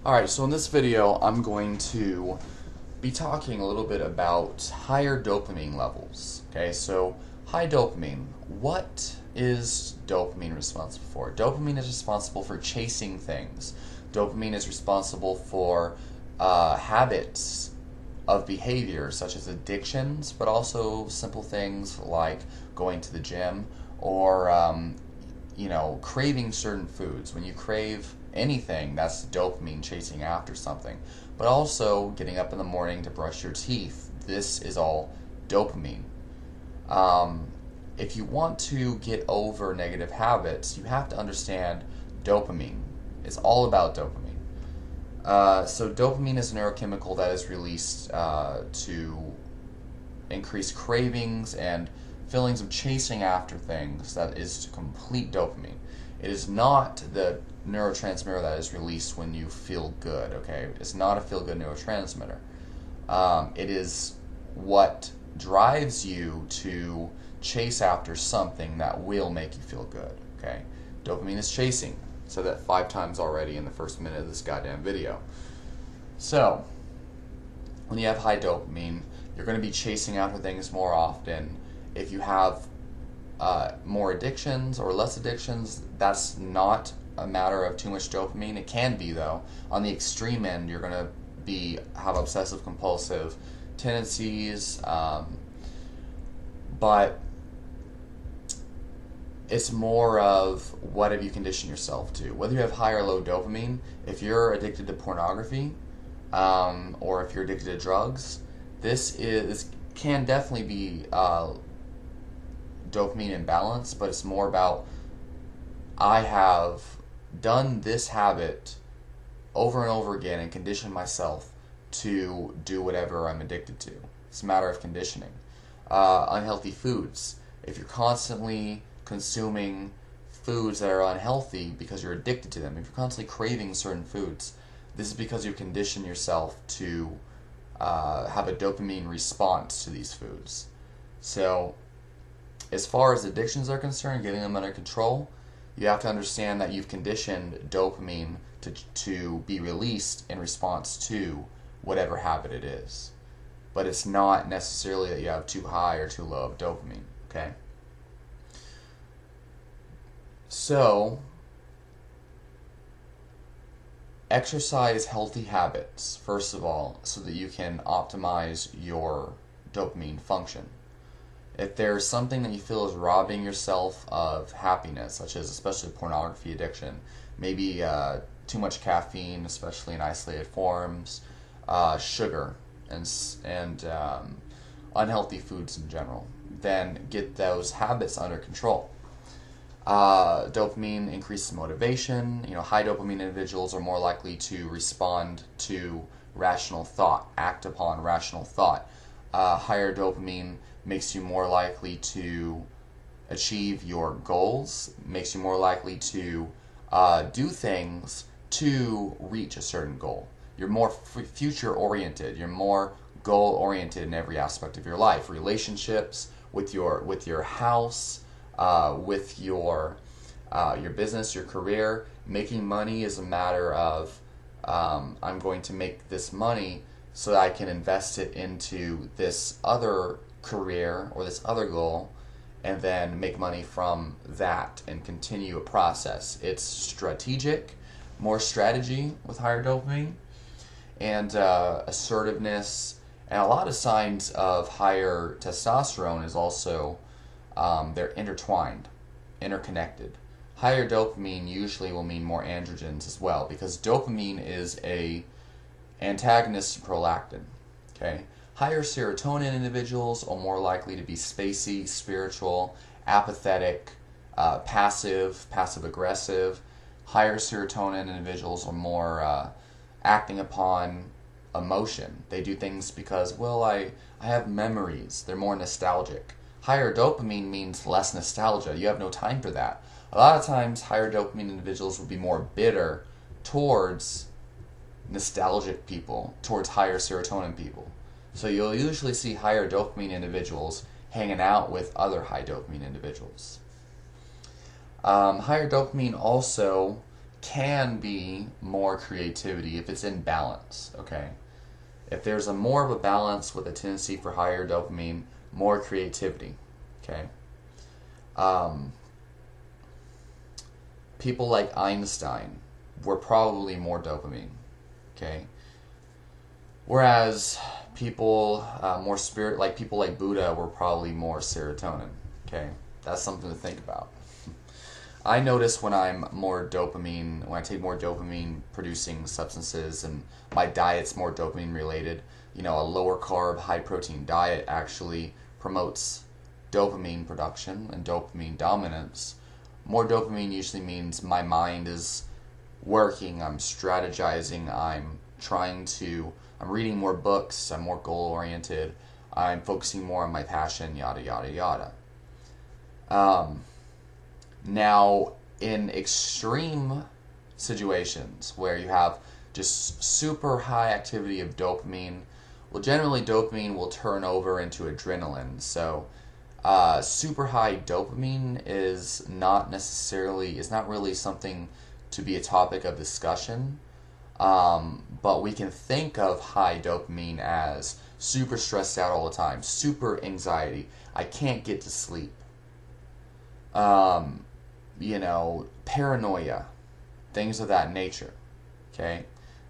Alright, so in this video I'm going to be talking a little bit about higher dopamine levels. Okay, so high dopamine. What is dopamine responsible for? Dopamine is responsible for chasing things. Dopamine is responsible for habits of behavior such as addictions, but also simple things like going to the gym or craving certain foods. When you crave anything, that's dopamine chasing after something. But also getting up in the morning to brush your teeth. This is all dopamine. If you want to get over negative habits, you have to understand dopamine. It's all about dopamine. So dopamine is a neurochemical that is released to increase cravings and feelings of chasing after things. That is complete dopamine. It is not the neurotransmitter that is released when you feel good, okay? It's not a feel-good neurotransmitter. It is what drives you to chase after something that will make you feel good, okay? Dopamine is chasing. I said that 5 times already in the first minute of this goddamn video. So, when you have high dopamine, you're going to be chasing after things more often. If you have more addictions or less addictions, that's not a matter of too much dopamine. It can be, though. On the extreme end, you're going to have obsessive compulsive tendencies, but it's more of what have you conditioned yourself to. Whether you have high or low dopamine, if you're addicted to pornography, or if you're addicted to drugs, this can definitely be dopamine imbalance, but it's more about I have done this habit over and over again and conditioned myself to do whatever I'm addicted to. It's a matter of conditioning. Unhealthy foods. If you're constantly consuming foods that are unhealthy because you're addicted to them, if you're constantly craving certain foods, this is because you condition yourself to have a dopamine response to these foods. So, as far as addictions are concerned, getting them under control, you have to understand that you've conditioned dopamine to be released in response to whatever habit it is. But it's not necessarily that you have too high or too low of dopamine, okay? So, exercise healthy habits, first of all, so that you can optimize your dopamine function. If there's something that you feel is robbing yourself of happiness, such as especially pornography addiction, maybe too much caffeine, especially in isolated forms, sugar, and unhealthy foods in general, then get those habits under control. Dopamine increases motivation. High dopamine individuals are more likely to respond to rational thought, act upon rational thought. Higher dopamine makes you more likely to achieve your goals, makes you more likely to do things to reach a certain goal. You're more future-oriented. You're more goal-oriented in every aspect of your life. Relationships, with your house, with your business, your career. Making money is a matter of I'm going to make this money so that I can invest it into this other career or this other goal, and then make money from that and continue a process. It's strategic, more strategy with higher dopamine, and assertiveness, and a lot of signs of higher testosterone is also they're intertwined, interconnected. Higher dopamine usually will mean more androgens as well, because dopamine is a antagonist to prolactin. Okay, higher serotonin individuals are more likely to be spacey, spiritual, apathetic, passive-aggressive. Higher serotonin individuals are more acting upon emotion. They do things because, well, I have memories. They're more nostalgic. Higher dopamine means less nostalgia. You have no time for that. A lot of times, higher dopamine individuals will be more bitter towards nostalgic people, towards higher serotonin people. So you'll usually see higher dopamine individuals hanging out with other high dopamine individuals. Higher dopamine also can be more creativity if it's in balance, okay? If there's a more of a balance with a tendency for higher dopamine, more creativity, okay? People like Einstein were probably more dopamine, okay? Whereas people more spirit, like people like Buddha, were probably more serotonin, okay? That's something to think about. I notice when I'm more dopamine, when I take more dopamine producing substances and my diet's more dopamine related, a lower carb, high protein diet actually promotes dopamine production and dopamine dominance. More dopamine usually means my mind is working, I'm strategizing, I'm reading more books, I'm more goal oriented, I'm focusing more on my passion, yada, yada, yada. Now, in extreme situations where you have just super high activity of dopamine, well, generally dopamine will turn over into adrenaline. So, super high dopamine is not really something to be a topic of discussion. But we can think of high dopamine as super stressed out all the time, super anxiety, I can't get to sleep. Paranoia, things of that nature, okay?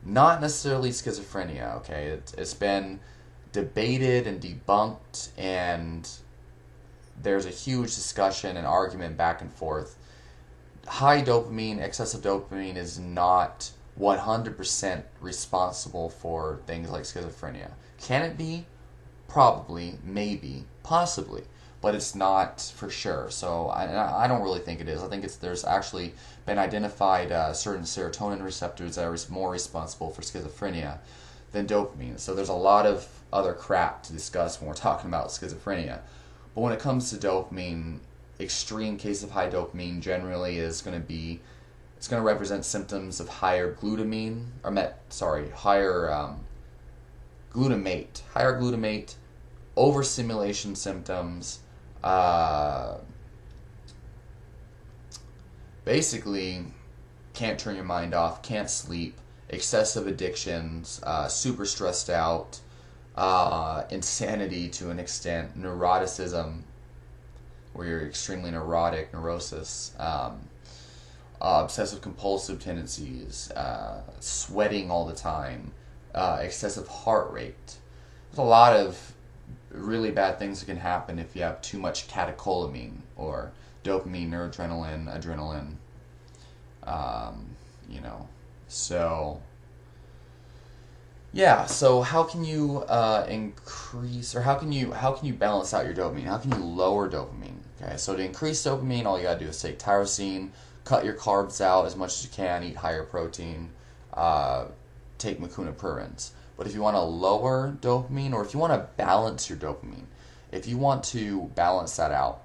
Not necessarily schizophrenia, okay? It's been debated and debunked, and there's a huge discussion and argument back and forth. High dopamine, excessive dopamine is not 100% responsible for things like schizophrenia. Can it be? Probably, maybe, possibly. But it's not for sure. So I don't really think it is. I think there's actually been identified certain serotonin receptors that are more responsible for schizophrenia than dopamine. So there's a lot of other crap to discuss when we're talking about schizophrenia. But when it comes to dopamine, extreme case of high dopamine generally is going to represent symptoms of higher glutamate, overstimulation symptoms. Basically, can't turn your mind off, can't sleep, excessive addictions, super stressed out, insanity to an extent, neuroticism, where you're extremely neurosis, obsessive compulsive tendencies, sweating all the time, excessive heart rate. There's a lot of really bad things that can happen if you have too much catecholamine or dopamine, noradrenaline, adrenaline. So yeah. So how can you increase, or how can you balance out your dopamine? How can you lower dopamine? Okay, so to increase dopamine, all you gotta do is take tyrosine, cut your carbs out as much as you can, eat higher protein, take meconiprins. But if you want to lower dopamine, or if you want to balance your dopamine, if you want to balance that out,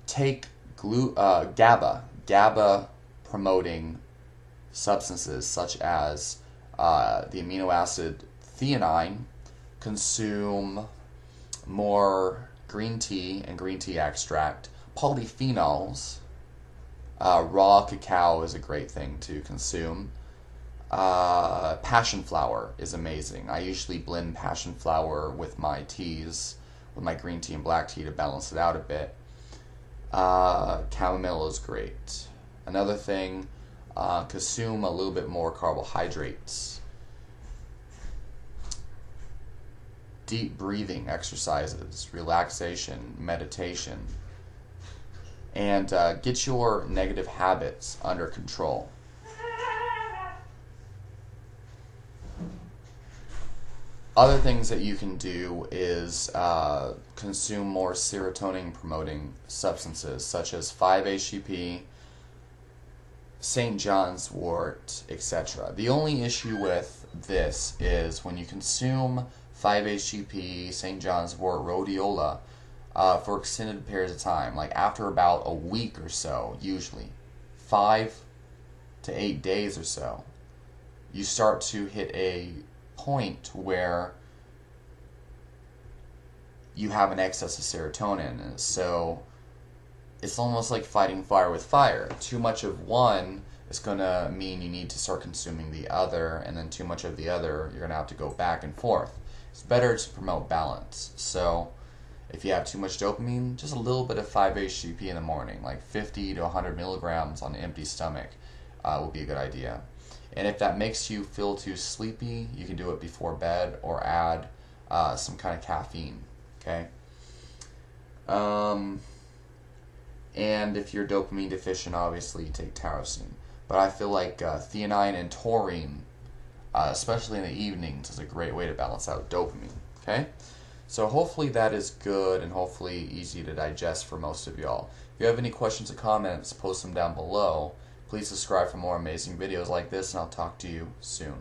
take GABA promoting substances such as the amino acid theanine. Consume more green tea and green tea extract. Polyphenols. Raw cacao is a great thing to consume. Passion flower is amazing. I usually blend passion flower with my teas, with my green tea and black tea to balance it out a bit. Chamomile is great. Another thing, consume a little bit more carbohydrates. Deep breathing exercises, relaxation, meditation, and get your negative habits under control. Other things that you can do is consume more serotonin promoting substances such as 5-HTP, St. John's wort, etc. The only issue with this is when you consume 5-HTP, St. John's wort, rhodiola for extended periods of time, like after about a week or so, usually 5 to 8 days or so, you start to hit a point where you have an excess of serotonin. And so it's almost like fighting fire with fire. Too much of one it's going to mean you need to start consuming the other, and then too much of the other, you're going to have to go back and forth. It's better to promote balance. So if you have too much dopamine, just a little bit of 5-HTP in the morning, like 50 to 100 milligrams on an empty stomach would be a good idea. And if that makes you feel too sleepy, you can do it before bed or add some kind of caffeine. Okay. And if you're dopamine deficient, obviously you take tyrosine. But I feel like theanine and taurine, especially in the evenings, is a great way to balance out dopamine. Okay? So hopefully that is good and hopefully easy to digest for most of y'all. If you have any questions or comments, post them down below. Please subscribe for more amazing videos like this, and I'll talk to you soon.